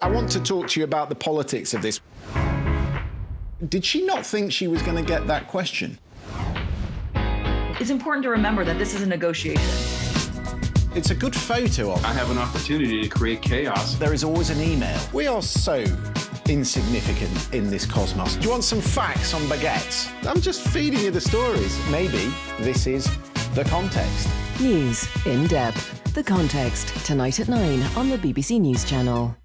I want to talk to you about the politics of this. Did she not think she was going to get that question? It's important to remember that this is a negotiation. It's a good photo of. I have an opportunity to create chaos. There is always an email. We are so insignificant in this cosmos. Do you want some facts on baguettes? I'm just feeding you the stories. Maybe this is the context. News in depth. The Context, tonight at 9 on the BBC News Channel.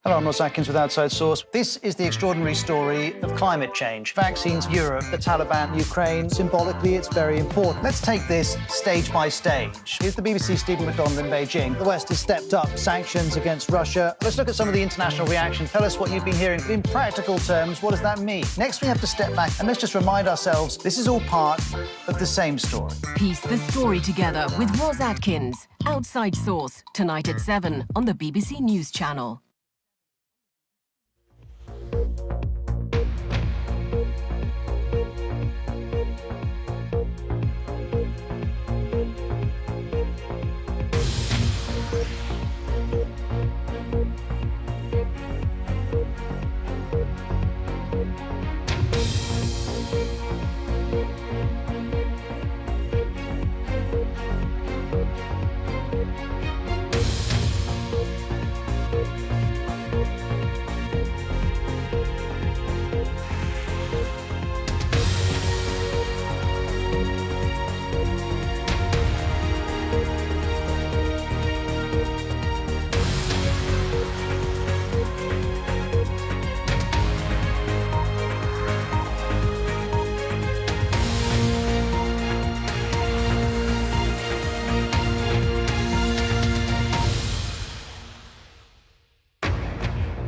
Hello, I'm Ross Atkins with Outside Source. This is the extraordinary story of climate change. Vaccines, Europe, the Taliban, Ukraine. Symbolically, it's very important. Let's take this stage by stage. Here's the BBC's Stephen McDonald in Beijing. The West has stepped up sanctions against Russia. Let's look at some of the international reaction. Tell us what you've been hearing. In practical terms, what does that mean? Next, we have to step back and let's just remind ourselves this is all part of the same story. Piece the story together with Ross Atkins. Outside Source, tonight at 7 on the BBC News Channel.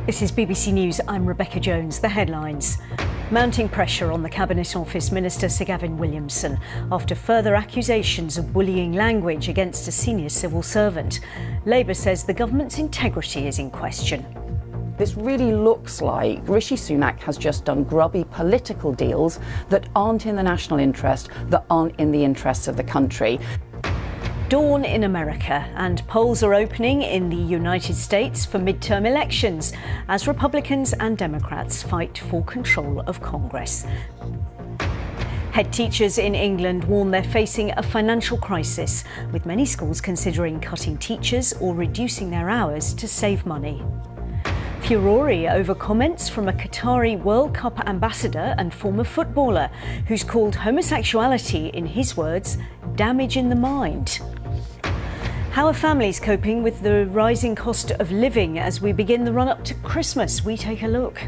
This is BBC News. I'm Rebecca Jones. The headlines. Mounting pressure on the Cabinet Office Minister Sir Gavin Williamson after further accusations of bullying language against a senior civil servant. Labour says the government's integrity is in question. This really looks like Rishi Sunak has just done grubby political deals that aren't in the national interest, that aren't in the interests of the country. Dawn in America, and polls are opening in the United States for midterm elections as Republicans and Democrats fight for control of Congress. Head teachers in England warn they're facing a financial crisis, with many schools considering cutting teachers or reducing their hours to save money. Furore over comments from a Qatari World Cup ambassador and former footballer who's called homosexuality, in his words, damage in the mind. How are families coping with the rising cost of living as we begin the run-up to Christmas? We take a look.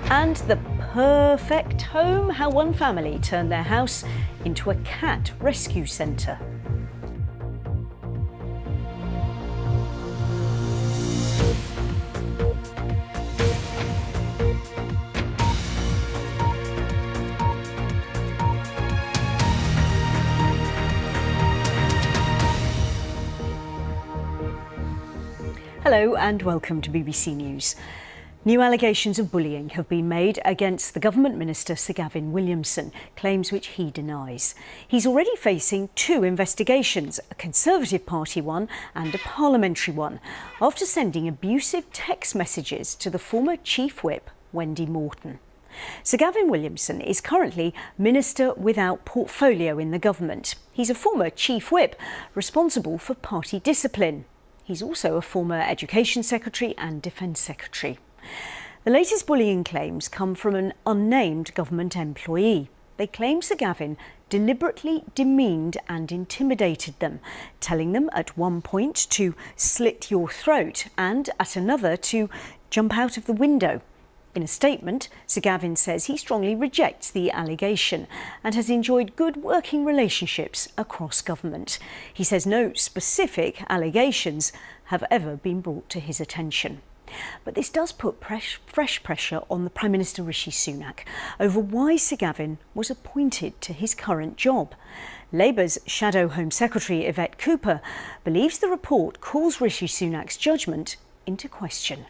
And the perfect home, how one family turned their house into a cat rescue centre. Hello and welcome to BBC News. New allegations of bullying have been made against the Government Minister Sir Gavin Williamson, claims which he denies. He's already facing 2 investigations, a Conservative Party one and a parliamentary one, after sending abusive text messages to the former Chief Whip, Wendy Morton. Sir Gavin Williamson is currently Minister without portfolio in the government. He's a former Chief Whip, responsible for party discipline. He's also a former Education Secretary and Defence Secretary. The latest bullying claims come from an unnamed government employee. They claim Sir Gavin deliberately demeaned and intimidated them, telling them at one point to slit your throat and at another to jump out of the window. In a statement, Sir Gavin says he strongly rejects the allegation and has enjoyed good working relationships across government. He says no specific allegations have ever been brought to his attention. But this does put fresh pressure on the Prime Minister Rishi Sunak over why Sir Gavin was appointed to his current job. Labour's Shadow Home Secretary Yvette Cooper believes the report calls Rishi Sunak's judgment into question.